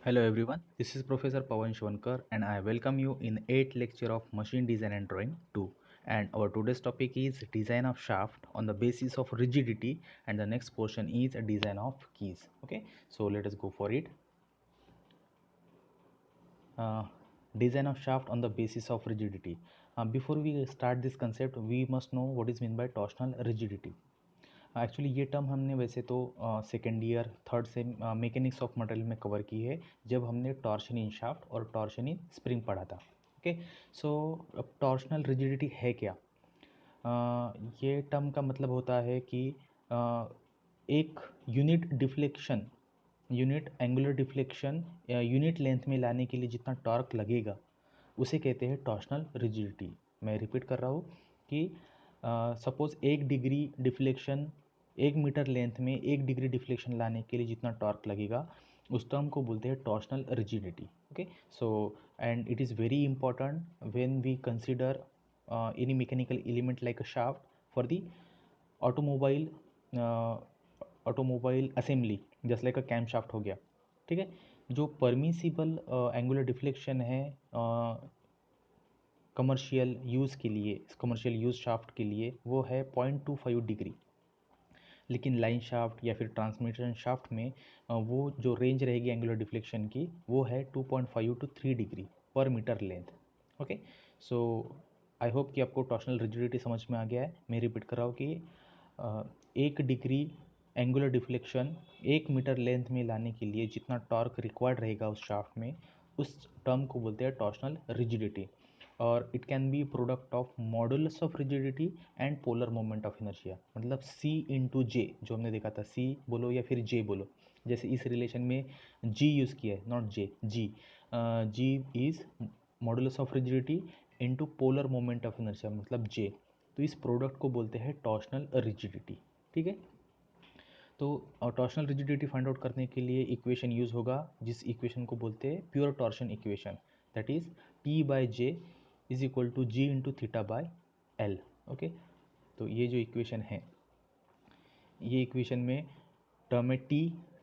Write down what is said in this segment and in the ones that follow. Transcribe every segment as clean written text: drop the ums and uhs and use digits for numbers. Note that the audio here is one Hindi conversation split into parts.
Hello everyone, this is Professor Pawan Shwankar and I welcome you in 8th lecture of Machine Design and Drawing 2. And our today's topic is design of shaft on the basis of rigidity, and the next portion is design of keys. Okay, so let us go for it. uh, Design of shaft on the basis of rigidity. Before we start this concept, we must know what is meant by torsional rigidity. Actually ये टर्म हमने वैसे तो सेकेंड ईयर थर्ड से मैकेनिक्स ऑफ मटेरियल में कवर की है, जब हमने टॉर्शन इन शाफ्ट और टॉर्शन इन स्प्रिंग पढ़ा था. ओके, सो अब टॉर्शनल रिजिडिटी है क्या? ये टर्म का मतलब होता है कि एक unit deflection, unit angular deflection unit length में लाने के लिए जितना टॉर्क लगेगा उसे कहते हैं टॉर्शनल रिजिडिटी. मैं रिपीट कर रहा हूँ कि suppose 1 degree deflection, 1 metre length में 1 डिग्री डिफ्लेक्शन लाने के लिए जितना टॉर्क लगेगा उस टर्म को बोलते हैं torsional rigidity. Okay, so and it is very important when we consider any mechanical element like a shaft for the automobile assembly, just like a camshaft हो गया. ठीक है, जो परमिसिबल एंगुलर डिफ्लेक्शन है कमर्शियल यूज़ के लिए, कमर्शियल यूज़ शाफ्ट के लिए, वो है 0.25 डिग्री. लेकिन लाइन शाफ्ट या फिर ट्रांसमिशन शाफ्ट में वो जो रेंज रहेगी एंगुलर डिफ्लेक्शन की वो है 2.5 to 3 degree per metre length. Okay, so I hope कि आपको टॉर्शनल रिजिडिटी समझ में आ गया है. मैं रिपीट कर रहा हूँ कि 1 degree angular deflection 1 metre length में लाने के लिए जितना टॉर्क रिक्वायर्ड रहेगा उस शाफ्ट में, उस टर्म को बोलते हैं टॉर्शनल रिजिडिटी. और it can be product of modulus of rigidity and polar moment of inertia. मतलब C इंटू जे जो हमने देखा था, C बोलो या फिर J बोलो, जैसे इस रिलेशन में G यूज़ किया है, not J, G. G is modulus of rigidity into polar moment of inertia, मतलब J. तो इस प्रोडक्ट को बोलते हैं टॉर्शनल रिजिडिटी. ठीक है, तो टॉर्शनल रिजिडिटी फाइंड आउट करने के लिए इक्वेशन यूज़ होगा, जिस इक्वेशन को बोलते हैं pure torsion equation, that is T/J is equal to G into theta by L. Okay, तो ये जो इक्वेशन है, ये इक्वेशन में टर्म है T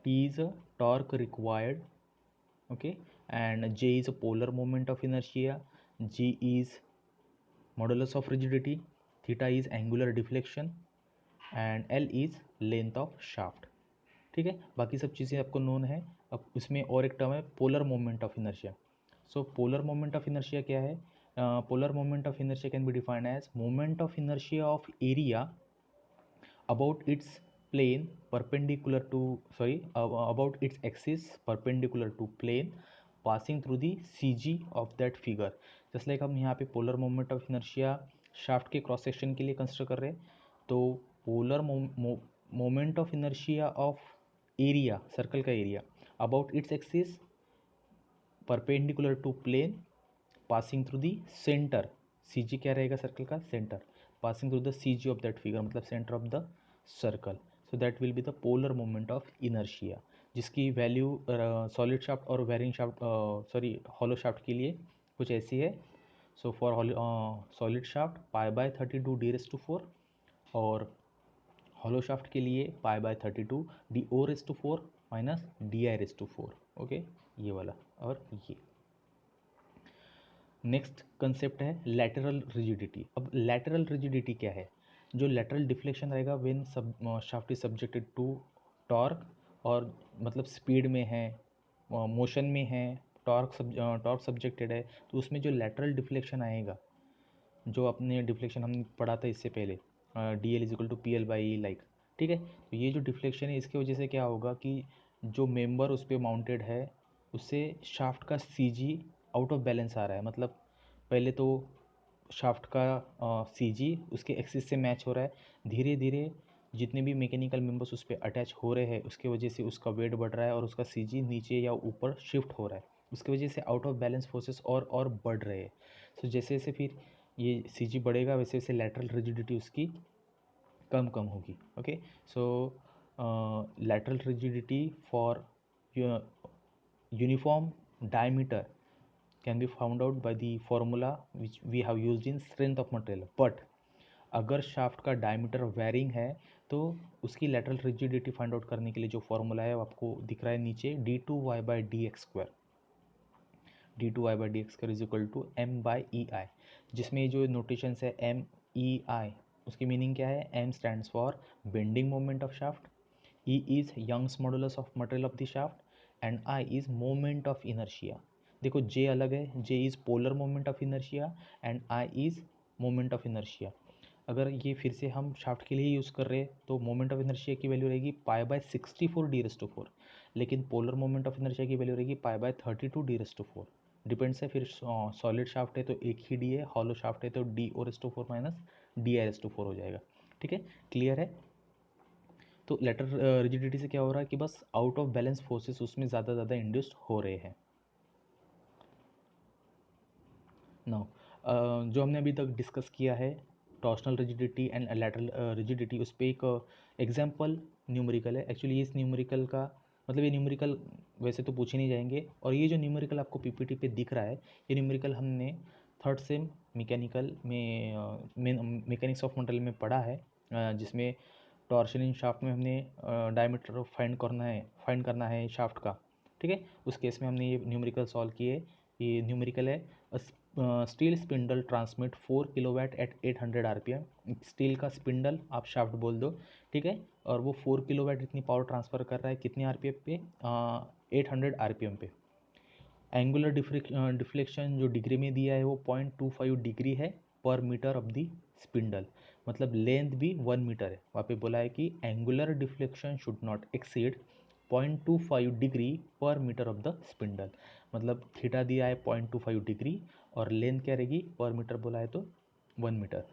is a torque required, okay, and J is a polar moment of inertia, G is modulus of rigidity, theta is angular deflection and L is length of shaft. ठीक है, बाकी सब चीज़ें आपको नोन है. अब इसमें और एक टर्म है polar moment of inertia. So polar moment of inertia क्या है? Polar moment of inertia can be defined as moment of inertia of area about its plane perpendicular to about its axis perpendicular to plane passing through the CG of that figure. Just like हम यहाँ पे polar moment of inertia shaft के क्रॉस सेक्शन के लिए कंसिडर कर रहे हैं, तो polar moment of inertia of area, circle का area, about its axis perpendicular to plane passing through the centre. C G क्या रहेगा सर्कल का? Centre. Passing through the C G of that figure, मतलब centre of the circle. So that will be the polar moment of inertia, जिसकी वैल्यू सॉलिड शाफ्ट और वेरिंग शाफ्ट, हॉलो शाफ्ट के लिए कुछ ऐसी है. So for solid shaft π/32 d⁻⁴, और हॉलो शाफ्ट के लिए π/32 d⁻⁴ माइनस di⁻⁴. ओके, ये वाला और ये. नेक्स्ट कंसेप्ट है लैटरल रिजिडिटी. अब लैटरल रिजिडिटी क्या है? जो लैटरल डिफ्लेक्शन रहेगा when shaft is subjected to torque, और मतलब स्पीड में है, मोशन में है, टॉर्क सब्जेक्टेड है, तो उसमें जो लैटरल डिफ्लेक्शन आएगा, जो अपने डिफ्लेक्शन हम पढ़ा था इससे पहले, DL is equal to PL/E like. ठीक है, तो ये जो डिफ्लेक्शन है इसकी वजह से क्या होगा कि जो मेंबर उस पर माउंटेड है उससे शाफ्ट का CG आउट ऑफ बैलेंस आ रहा है. मतलब पहले तो शाफ्ट का CG उसके एक्सिस से मैच हो रहा है, धीरे धीरे जितने भी मैकेनिकल मेंबर्स उस पर अटैच हो रहे हैं उसकी वजह से उसका वेट बढ़ रहा है और उसका CG नीचे या ऊपर शिफ्ट हो रहा है. उसकी वजह से आउट ऑफ बैलेंस फोर्सेस और बढ़ रहे हैं. सो जैसे जैसे फिर ये CG बढ़ेगा वैसे वैसे लैटरल रिजिडिटी उसकी कम कम होगी. Okay, so lateral rigidity for uniform diameter can be found out by the formula which we have used in strength of material. But अगर शाफ्ट का डायमीटर वेरिंग है तो उसकी लैटरल रिजिडिटी फाइंड आउट करने के लिए जो फॉर्मूला है वो आपको दिख रहा है नीचे, d2y/dx², d2y/dx² is equal to m/ei, जिसमें जो नोटेशंस है m/ei, उसकी मीनिंग क्या है? m stands for bending moment of shaft, e is Young's modulus of material of the shaft and i is moment of inertia. देखो j अलग है, j is polar moment of inertia and i is moment of inertia. अगर ये फिर से हम शाफ्ट के लिए यूज़ कर रहे हैं तो मोमेंट ऑफ इनर्शिया की वैल्यू रहेगी π/64 d⁻⁴, लेकिन पोलर मोमेंट ऑफ इनर्शिया की वैल्यू रहेगी π/32 d⁻⁴। डिपेंड्स है, फिर सॉलिड शाफ्ट है तो एक ही डी है, हॉलो शाफ्ट है तो d⁻⁴ माइनस di⁻⁴ हो जाएगा। ठीक है, क्लियर है? तो लेटर रिजिडिटी से क्या हो रहा है कि बस आउट ऑफ बैलेंस फोर्सेस उसमें ज़्यादा इंड्यूस्ड हो रहे हैं। नाउ जो हमने अभी तक डिस्कस किया है torsional rigidity and lateral rigidity, उस पर एक एग्जांपल न्यूमेरिकल है। एक्चुअली इस न्यूमेरिकल का मतलब ये न्यूमेरिकल वैसे तो पूछे नहीं जाएंगे, और ये जो न्यूमेरिकल आपको पीपीटी पे दिख रहा है ये न्यूमेरिकल हमने थर्ड सेम मैकेनिकल में मैकेनिक्स ऑफ मटेरियल में पढ़ा है, जिसमें टॉर्शन इन शाफ्ट में हमने डायमीटर फाइंड करना है शाफ्ट का। ठीक है, उस केस में हमने ये न्यूमेरिकल सॉल्व किए। ये न्यूमेरिकल है, steel spindle transmit 4 kilowatt at 800 RPM. Steel का स्पिंडल आप शाफ्ट बोल दो, ठीक है, और वो 4 किलोवाट इतनी पावर ट्रांसफ़र कर रहा है कितने आरपीएम पे? 800 आरपीएम पे। एंगुलर डिफ्लेक्शन जो डिग्री में दिया है वो 0.25 डिग्री है पर मीटर ऑफ द स्पिंडल, मतलब लेंथ भी 1 मीटर है। वहाँ पे बोला है कि angular deflection should not exceed 0.25 degree per metre of the spindle, मतलब थीटा दिया है 0.25 डिग्री और लेंथ क्या रहेगी? पर मीटर बोला है तो 1 metre.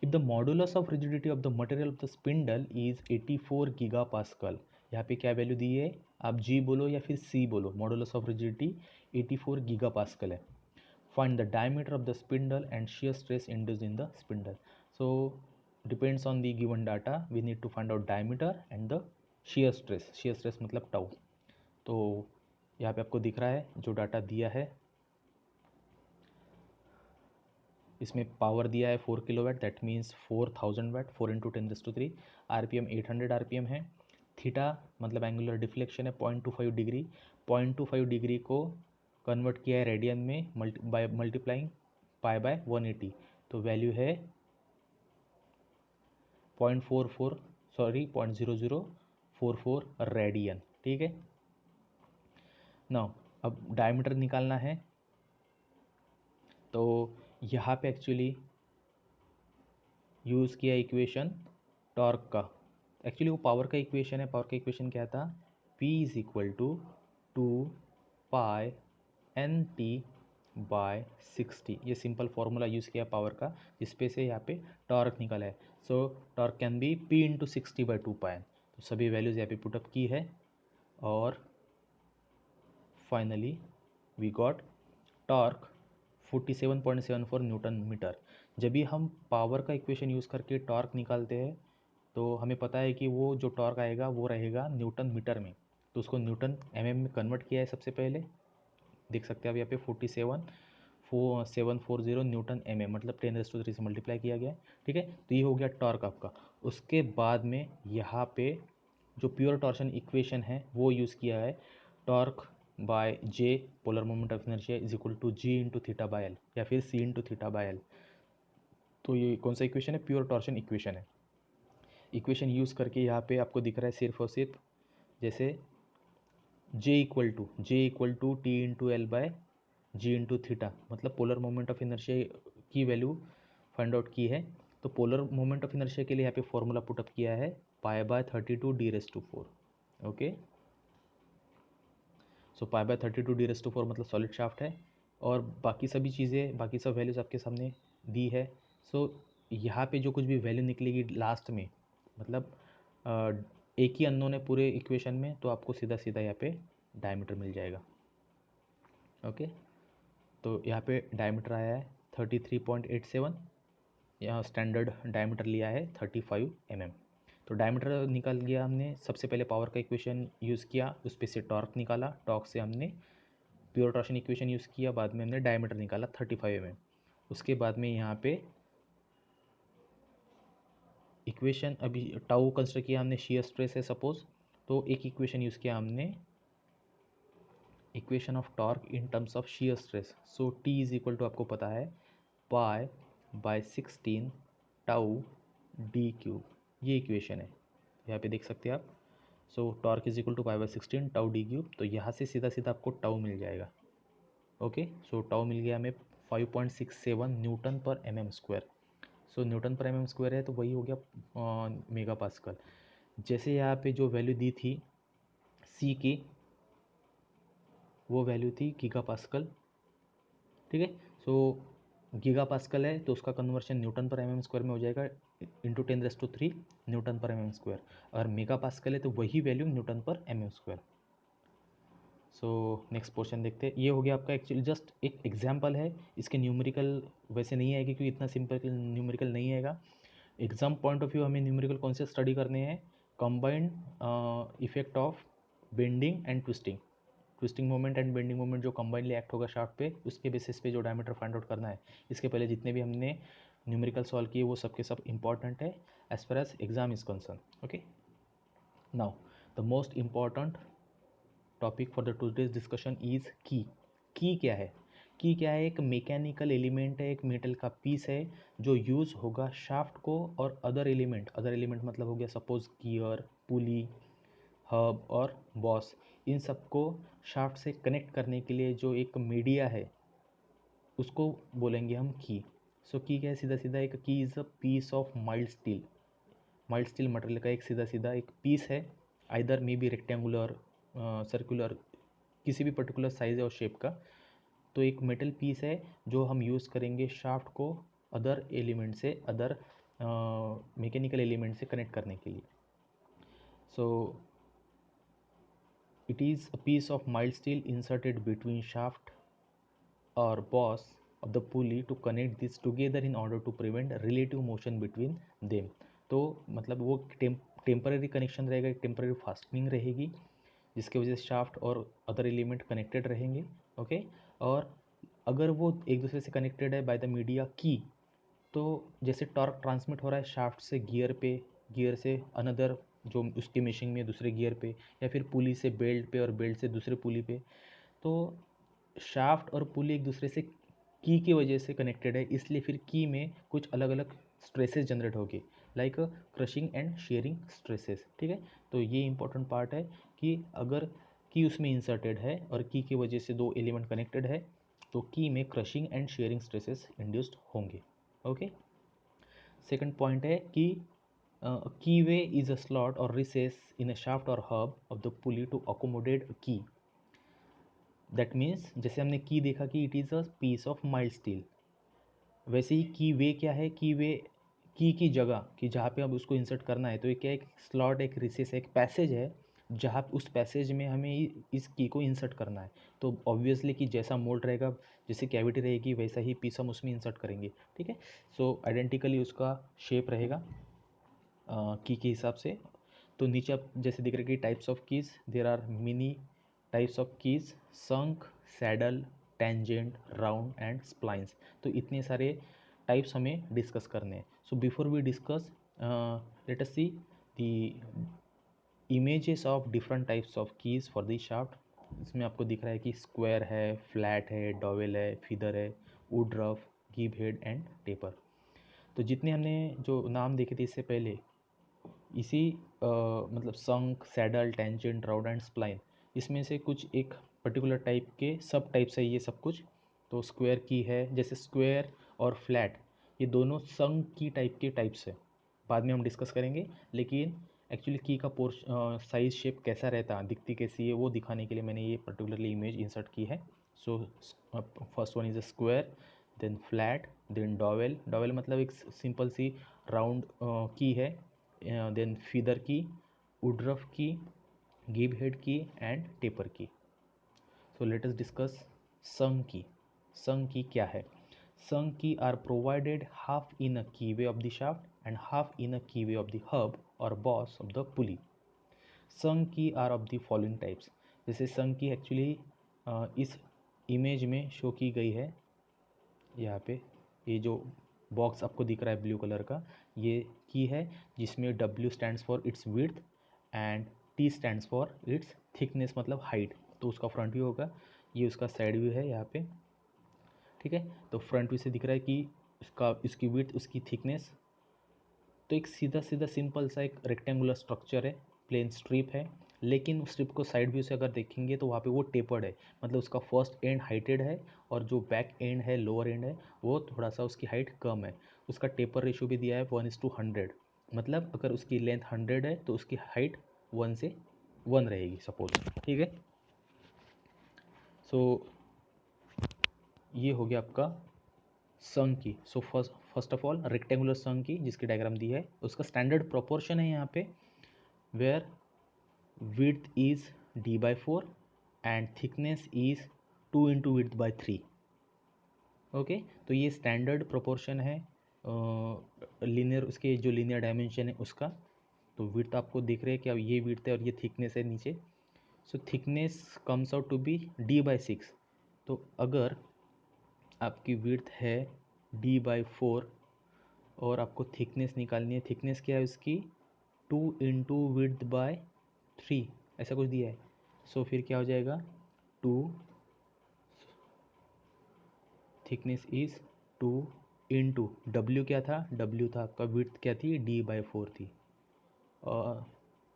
If the modulus of rigidity of the material of the spindle is 84 giga pascal, यहाँ पे क्या वैल्यू दी है? आप जी बोलो या फिर सी बोलो, modulus of rigidity 84 giga pascal है। Find the diameter of the spindle and shear stress induced in the spindle. So depends on the given data, we need to find out diameter and the shear stress मतलब टाउ। तो यहाँ पे आपको दिख रहा है जो डाटा दिया है, इसमें पावर दिया है 4 kilowatt, that means 4000 watt, 4 × 10⁻³ RPM 800 RPM है। थीटा मतलब एंगुलर डिफ्लेक्शन है 0.25 डिग्री, 0.25 डिग्री को कन्वर्ट किया है रेडियन में मल्टीप्लाइंग π/180, तो वैल्यू है 0.0044 रेडियन। ठीक है, नाउ अब डायमीटर निकालना है, तो यहाँ पे एक्चुअली यूज़ किया इक्वेशन टॉर्क का। एक्चुअली वो पावर का इक्वेशन है, पावर का इक्वेशन क्या था? P is equal to 2π/NT/60, ये सिंपल फार्मूला यूज़ किया पावर का, जिसपे से यहाँ पे टॉर्क निकला है। So torque can be P × 60/2π। तो सभी वैल्यूज़ यहाँ पे पुटअप की है और finally we got torque 47.74 newton metre. जब भी हम पावर का इक्वेशन यूज़ करके टॉर्क निकालते हैं तो हमें पता है कि वो जो टॉर्क आएगा वो रहेगा न्यूटन मीटर में, तो उसको न्यूटन एमएम में कन्वर्ट किया है सबसे पहले। देख सकते हैं आप यहाँ पे 4740 न्यूटन एमएम, मतलब 10⁻³ से मल्टीप्लाई किया गया है। ठीक है, तो ये हो गया टॉर्क आपका। उसके बाद में यहाँ पे जो प्योर टॉर्शन इक्वेशन है वो यूज़ किया है, torque by J polar moment of inertia is equal to G into theta by L या फिर C into theta by L. तो ये कौन सा इक्वेशन है? प्योर टॉर्शन इक्वेशन है। इक्वेशन यूज़ करके यहाँ पे आपको दिख रहा है सिर्फ और सिर्फ जैसे J equal to T into L by G into theta, मतलब पोलर मोमेंट ऑफ इनर्शिया की वैल्यू फाइंड आउट की है। तो पोलर मोमेंट ऑफ इनर्शिया के लिए यहाँ पे फॉर्मूला पुटअप किया है π/32 d⁻⁴। ओके, सो π/32 d⁻⁴ मतलब सॉलिड शाफ्ट है, और बाकी सभी चीज़ें, बाकी सब वैल्यूज़ आपके सामने दी है। सो यहाँ पे जो कुछ भी वैल्यू निकलेगी लास्ट में, मतलब एक ही अननोन है पूरे इक्वेशन में, तो आपको सीधा सीधा यहाँ पे डायमीटर मिल जाएगा। ओके, तो यहाँ पे डायमीटर आया है 33.87, यहाँ स्टैंडर्ड डायमीटर लिया है 35 mm। तो डायमीटर निकाल गया हमने। सबसे पहले पावर का इक्वेशन यूज़ किया, उस पे से टॉर्क निकाला, टॉर्क से हमने प्योर टॉर्शन इक्वेशन यूज़ किया, बाद में हमने डायमीटर निकाला 35 mm। उसके बाद में यहाँ पे इक्वेशन अभी टाउ कंसिडर किया हमने, शियर स्ट्रेस है सपोज, तो एक इक्वेशन यूज़ किया हमने, equation of torque in terms of shear stress. So T is equal to आपको पता है pi by 16 tau D cube, ये इक्वेशन है, यहाँ पे देख सकते हैं आप। So torque is equal to pi by 16 tau D cube, तो यहाँ से सीधा सीधा आपको टाउ मिल जाएगा। ओके, सो टाउ मिल गया हमें 5.67 Newton per M M square. सो Newton per M M square है तो वही हो गया मेगा पास्कल। जैसे यहाँ पे जो वैल्यू दी थी सी की, वो वैल्यू थी गीगा पास्कल, ठीक है। सो गीगा पास्कल है तो उसका conversion newton per M M square में हो जाएगा into 10⁻³ newton per M M square. अगर मेगा पास्कल है तो वही value newton per M M square. So next portion देखते हैं। ये हो गया आपका, एक्चुअली जस्ट एक एग्जाम्पल है, इसके न्यूमेरिकल वैसे नहीं आएगी क्योंकि इतना सिंपल न्यूमेरिकल नहीं आएगा। एग्जाम पॉइंट ऑफ व्यू हमें न्यूमेरिकल कौन से स्टडी करने हैं, combined effect of bending and twisting, twisting moment and bending moment जो कंबाइनली एक्ट होगा शाफ्ट पे, उसके बेसिस पे जो डायमीटर फाइंड आउट करना है। इसके पहले जितने भी हमने न्यूमेरिकल सॉल्व किए वो सब के सब इंपॉर्टेंट है as far as exam is concern. Okay, now the most important topic for the today's discussion is key. Key क्या है? की क्या है? एक मैकेनिकल एलिमेंट है, एक मेटल का पीस है जो यूज़ होगा शाफ्ट को और अदर एलिमेंट मतलब हो गया सपोज गियर, पुली, हब और बॉस, इन सबको शाफ्ट से कनेक्ट करने के लिए जो एक मीडिया है उसको बोलेंगे हम की। सो की क्या है? सीधा सीधा एक key is a piece of mild steel, mild steel material का एक सीधा सीधा एक पीस है, either may be rectangular, circular, किसी भी पर्टिकुलर साइज और शेप का। तो एक मेटल पीस है जो हम यूज़ करेंगे शाफ्ट को अदर एलिमेंट से, अदर मैकेनिकल एलिमेंट से कनेक्ट करने के लिए। So it is a piece of mild steel inserted between shaft or boss of the pulley to connect this together in order to prevent relative motion between them। तो मतलब वो टेम्पररी कनेक्शन रहेगा, एक टेम्पररी फास्टनिंग रहेगी जिसके वजह से शाफ्ट और अदर एलिमेंट कनेक्टेड रहेंगे। ओके, और अगर वो एक दूसरे से कनेक्टेड है बाय द मीडिया की, तो जैसे टॉर्क ट्रांसमिट हो रहा है शाफ्ट से गियर पे, गियर से अनदर जो उसकी मेशिंग में दूसरे गियर पे, या फिर पुली से बेल्ट पे और बेल्ट से दूसरे पुली पे, तो शाफ्ट और पुली एक दूसरे से की वजह से कनेक्टेड है, इसलिए फिर की में कुछ अलग अलग स्ट्रेसेस जनरेट होगी, like crushing and shearing stresses. ठीक है, तो ये इंपॉर्टेंट पार्ट है कि अगर की उसमें इंसर्टेड है और की वजह से दो एलिमेंट कनेक्टेड है तो की में crushing and shearing stresses induced होंगे। ओके, सेकंड पॉइंट है कि कीवे इज अ स्लॉट और रिसेस इन अ शाफ्ट और hub of the pulley to accommodate key. That means जैसे हमने की देखा कि it is a piece of mild steel, वैसे ही की वे क्या है, की वे की जगह कि जहाँ पे अब उसको इंसर्ट करना है, तो ये क्या, एक स्लॉट, एक रिसेस, एक पैसेज है जहाँ उस पैसेज में हमें इस की को इंसर्ट करना है। तो ऑब्वियसली कि जैसा मोल्ड रहेगा, जैसे कैविटी रहेगी, वैसा ही पीस हम उसमें इंसर्ट करेंगे। ठीक है, सो आइडेंटिकली उसका शेप रहेगा की के हिसाब से। तो नीचे आप जैसे दिख रहे कि types of keys, there are many types of keys, sunk, saddle, tangent, round and splines. तो इतने सारे टाइप्स हमें डिस्कस करने हैं। So before we discuss, let us see the images of different types of keys for the shaft. इसमें आपको दिख रहा है कि स्क्वायर है, फ्लैट है, डॉवेल है, फीदर है, would rough, give head and taper. तो जितने हमने जो नाम देखे थे इससे पहले, इसी मतलब sunk, saddle, tangent, round and spline, इसमें से कुछ एक पर्टिकुलर टाइप के सब टाइप्स है ये सब कुछ। तो स्क्वायर की है, जैसे स्क्वायर और फ्लैट ये दोनों संक की टाइप के टाइप्स है, बाद में हम डिस्कस करेंगे। लेकिन एक्चुअली की का साइज शेप कैसा रहता है, दिखती कैसी है, वो दिखाने के लिए मैंने ये पर्टिकुलरली इमेज इंसर्ट की है। So first one is a square, then flat, then dowel. Dowel मतलब एक सिंपल सी राउंड की है, then feather key, Woodruff key, गिव head key and taper key. So let us discuss संक की। संक की क्या है? Sunk key are provided half in a keyway of the shaft and half in a keyway of the hub और boss of the pulley. Sunk key are of the following types. जैसे संक की एक्चुअली इस इमेज में शो की गई है, यहाँ पे ये जो बॉक्स आपको दिख रहा है ब्लू कलर का, ये की है जिसमें W stands for its width and T stands for its thickness मतलब हाइट। तो उसका फ्रंट व्यू होगा, ये उसका साइड व्यू है यहाँ पे, ठीक है। तो फ्रंट व्यू से दिख रहा है कि इसकी विड्थ, उसकी थिकनेस। तो एक सीधा सीधा सिंपल सा एक रेक्टेंगुलर स्ट्रक्चर है, प्लेन स्ट्रिप है, लेकिन उस स्ट्रिप को साइड व्यू से अगर देखेंगे तो वहाँ पे वो टेपर्ड है, मतलब उसका फर्स्ट एंड हाइटेड है और जो बैक एंड है, लोअर एंड है, वो थोड़ा सा उसकी हाइट कम है। उसका टेपर रेशियो भी दिया है 1:100, मतलब अगर उसकी लेंथ 100 है तो उसकी हाइट 1:1 रहेगी सपोज, ठीक है। सो ये हो गया आपका संघ की। So first of all rectangular sunk की जिसकी डायग्राम दी है, उसका स्टैंडर्ड प्रोपोर्शन है यहाँ पे, where width is d/4 and thickness is 2 into width by 3। Okay, तो ये स्टैंडर्ड प्रोपोर्शन है लीनियर, उसके जो लीनियर डायमेंशन है उसका। तो विड्थ आपको दिख रहे हैं कि अब ये विड्थ है और ये थिकनेस है नीचे। So thickness comes out to be d/6। तो अगर आपकी विड्थ है d/4 और आपको थिकनेस निकालनी है, थिकनेस क्या है उसकी 2 into width by 3, ऐसा कुछ दिया है। सो फिर क्या हो जाएगा 2, थिकनेस इज 2 इंटू W क्या था, W था आपका विड्थ क्या थी d/4 थी, और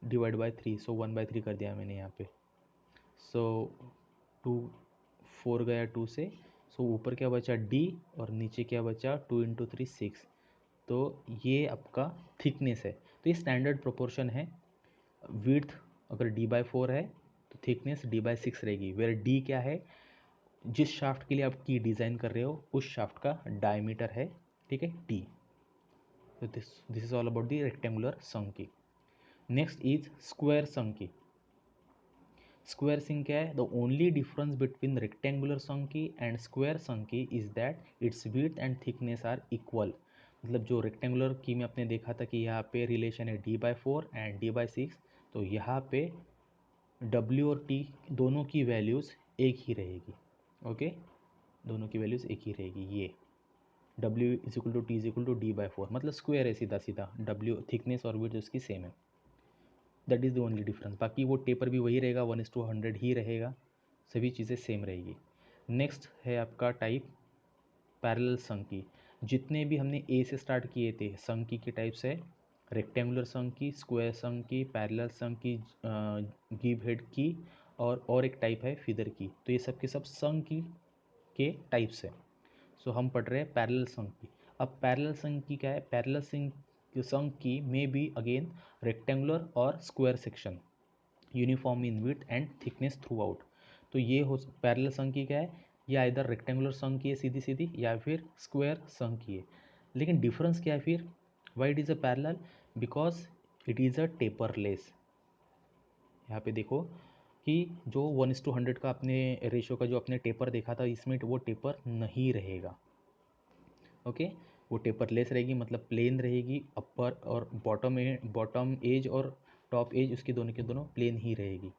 डिवाइड बाय 3, सो 1/3 कर दिया मैंने यहाँ पे। सो 2 4 गया 2 से, सो ऊपर क्या बचा D और नीचे क्या बचा 2 into 3 6। तो ये आपका थिकनेस है। तो ये स्टैंडर्ड प्रोपोर्शन है। विड्थ अगर d/4 है तो थिकनेस d/6 रहेगी, वेयर d क्या है, जिस शाफ्ट के लिए आप की डिज़ाइन कर रहे हो उस शाफ्ट का डायमीटर है, ठीक है, d। तो this is all about the rectangular sunk की। नेक्स्ट इज स्क्वायर संघ की। स्क्वायर संघ क्या है, the only difference between rectangular sunk key and square sunk key is that its width and thickness are equal. मतलब जो रेक्टेंगुलर की में आपने देखा था कि यहाँ पे रिलेशन है d/4 एंड d/6, तो यहाँ पे W और T दोनों की वैल्यूज़ एक ही रहेगी। ओके, दोनों की वैल्यूज़ एक ही रहेगी। ये W is equal to T is equal to d/4, मतलब स्क्वायर है सीधा सीधा, W थिकनेस और विड्थ उसकी सेम है। That is the only difference. बाकी वो टेपर भी वही रहेगा, 1:100 ही रहेगा, सभी चीज़ें सेम रहेगी। नेक्स्ट है आपका टाइप पैरेलल संघ की। जितने भी हमने ए से स्टार्ट किए थे संघ की टाइप्स है, रेक्टेंगुलर संघ की, स्क्वायर संघ की, पैरेलल संघ की, गिव हेड की, और एक टाइप है फिदर की। तो ये सब के सब संघ की के टाइप्स है। सो हम पढ़ रहे हैं पैरेलल संघ की। अब पैरेलल संघ की क्या है, पैरेलल संघ की में बी अगेन रेक्टेंगुलर और square section, uniform in width and thickness through out. तो ये हो पैरेलल संघ की क्या है, या इधर रेक्टेंगुलर संघ की है सीधी सीधी, या फिर स्क्वायर संघ की है। लेकिन डिफरेंस क्या है फिर, why it is a parallel, because it is a taperless. यहाँ पे देखो कि जो 1:100 का आपने रेशियो का जो आपने टेपर देखा था, इसमें वो टेपर नहीं रहेगा। ओके, वो टेपरलेस रहेगी, मतलब प्लेन रहेगी, अपर और बॉटम एज और टॉप एज उसकी दोनों के दोनों प्लेन ही रहेगी।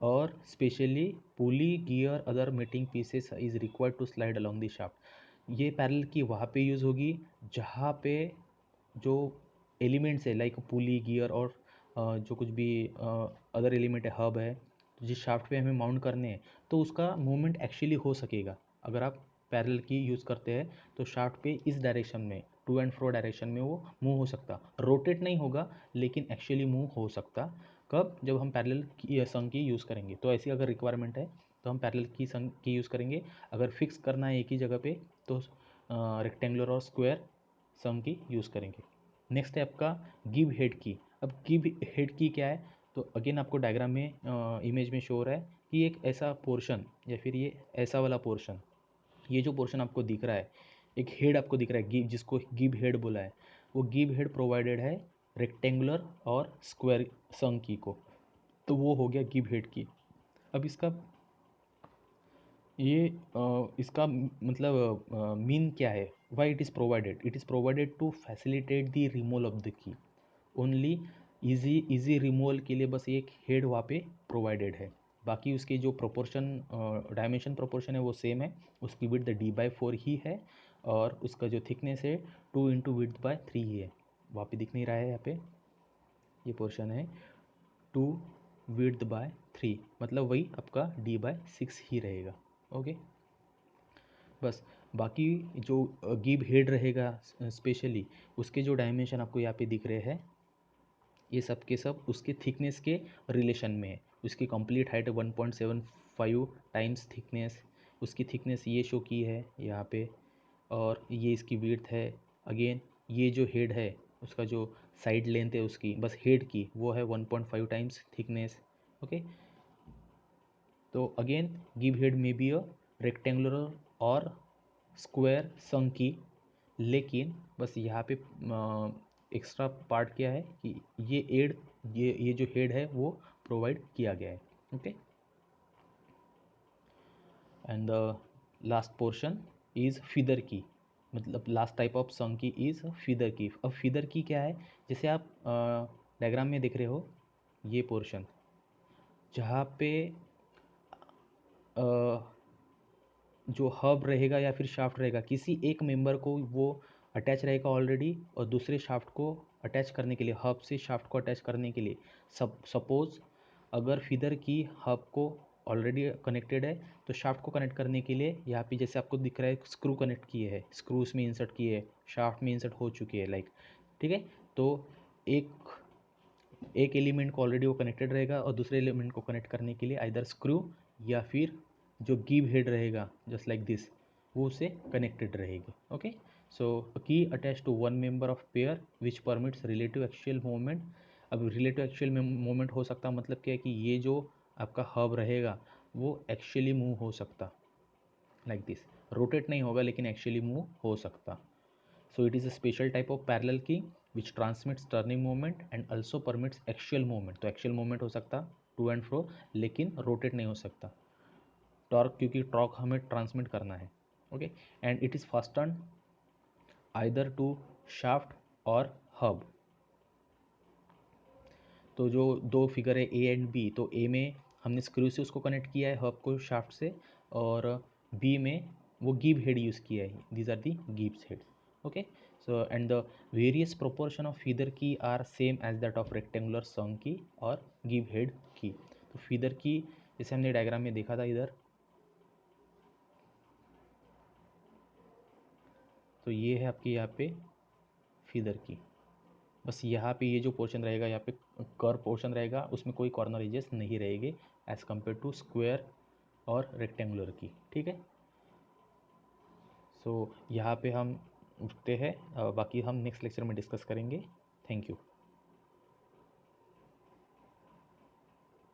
और specially pulley gear other mating pieces is required to slide along the shaft. ये पैरेलल की वहाँ पे यूज़ होगी जहाँ पे जो एलिमेंट्स है लाइक पुली गियर और जो कुछ भी अदर एलिमेंट है, हब है, जिस शाफ्ट पे हमें माउंट करने हैं, तो उसका मूवमेंट एक्चुअली हो सकेगा। अगर आप पैरेलल की यूज़ करते हैं तो शाफ्ट पे इस डायरेक्शन में, टू एंड फ्रो डायरेक्शन में वो मूव हो सकता, रोटेट नहीं होगा लेकिन एक्चुअली मूव हो सकता। कब, जब हम पैरेलल की संघ की यूज़ करेंगे। तो ऐसी अगर रिक्वायरमेंट है तो हम पैरेलल की संघ की यूज़ करेंगे। अगर फिक्स करना है एक ही जगह पे तो रेक्टेंगुलर और स्क्वायर संघ की यूज़ करेंगे। नेक्स्ट है आपका गिव हेड की। अब गिव हेड की क्या है, तो अगेन आपको डायग्राम में इमेज में शो हो रहा है कि एक ऐसा पोर्शन या फिर ये ऐसा वाला पोर्शन, ये जो पोर्शन आपको दिख रहा है, एक हेड आपको दिख रहा है गिव, जिसको गिव हेड बोला है, वो गिव हेड प्रोवाइडेड है रेक्टेंगुलर और स्क्वायर संघ की को। तो वो हो गया गिव हेड की। अब इसका ये इसका मतलब मीन क्या है, why it is provided, it is provided to facilitate the removal of the key. Only easy removal के लिए बस एक हेड वहाँ पे प्रोवाइडेड है। बाकी उसके जो प्रोपोर्शन डायमेंशन प्रोपोर्शन है वो सेम है, उसकी विड्थ d/4 ही है और उसका जो थिकनेस है 2 इंटू विड्थ बाय 3 ही है। वहाँ पे दिख नहीं रहा है, यहाँ पे ये पोर्शन है 2 विड्थ बाय 3, मतलब वही आपका d बाय 6 ही रहेगा। ओके, बस बाकी जो गिब हेड रहेगा स्पेशली उसके जो डायमेंशन आपको यहाँ पे दिख रहे हैं, ये सब के सब उसके थिकनेस के रिलेशन में है। उसकी कंप्लीट हाइट 1.75 टाइम्स थिकनेस, उसकी थिकनेस ये शो की है यहाँ पे, और ये इसकी विड्थ है। अगेन ये जो हेड है उसका जो साइड लेंथ है उसकी, बस हेड की, वो है 1.5 टाइम्स थिकनेस। ओके, तो अगेन गिब हेड में बी अ रेक्टेंगुलर और स्क्वायर संग की, लेकिन बस यहाँ पे एक्स्ट्रा पार्ट क्या है कि ये जो हेड है वो प्रोवाइड किया गया है। Okay, and the last portion is feather की, मतलब लास्ट टाइप ऑफ संग की इज फीदर की। अब फीदर की क्या है, जैसे आप डायग्राम में देख रहे हो ये पोर्शन जहाँ पे जो हब रहेगा या फिर शाफ्ट रहेगा, किसी एक मेंबर को वो अटैच रहेगा ऑलरेडी, और दूसरे शाफ्ट को अटैच करने के लिए, हब से शाफ्ट को अटैच करने के लिए, सपोज अगर फीदर की हब को ऑलरेडी कनेक्टेड है, तो शाफ्ट को कनेक्ट करने के लिए यहाँ पे जैसे आपको दिख रहा है स्क्रू कनेक्ट किए है, स्क्रू उसमें इंसर्ट किए है, शाफ्ट में इंसर्ट हो चुकी है लाइक, ठीक है। तो एक एलिमेंट को ऑलरेडी वो कनेक्टेड रहेगा, और दूसरे एलिमेंट को कनेक्ट करने के लिए आइदर स्क्रू या फिर जो गिव हेड रहेगा जस्ट लाइक दिस, वो उससे कनेक्टेड रहेगी। Okay, so key attach to one member of pair which permits relative axial movement. अब रिलेटिव एक्सियल मूवमेंट हो सकता, मतलब क्या है कि ये जो आपका हब रहेगा वो एक्चुअली मूव हो सकता लाइक दिस, रोटेट नहीं होगा लेकिन एक्चुअली मूव हो सकता। So it is a special type of parallel key which transmits turning moment and also permits axial movement। तो axial movement हो सकता टू एंड फ्रो, लेकिन रोटेट नहीं हो सकता। टॉर्क, क्योंकि टॉर्क हमें ट्रांसमिट करना है। Okay, and it is fasten either to shaft और हब। तो जो दो फिगर है ए एंड बी, तो ए में हमने स्क्रू से उसको कनेक्ट किया है हब को शाफ्ट से, और बी में वो गिब हेड यूज़ किया है। These are the gibs head. Okay, so and the various proportion of feather key are same as that of rectangular song key और give head key। तो feather key जैसे हमने डायग्राम में देखा था इधर, तो ये है आपके यहाँ पे feather key। बस यहाँ पे ये जो पोर्शन रहेगा, यहाँ पे कर्व पोर्शन रहेगा, उसमें कोई कॉर्नर एजेस नहीं रहेंगे एज कम्पेयर टू स्क्वायर और रेक्टेंगुलर की। ठीक है, सो यहाँ पे हम उठते हैं, बाकी हम नेक्स्ट लेक्चर में डिस्कस करेंगे। Thank you.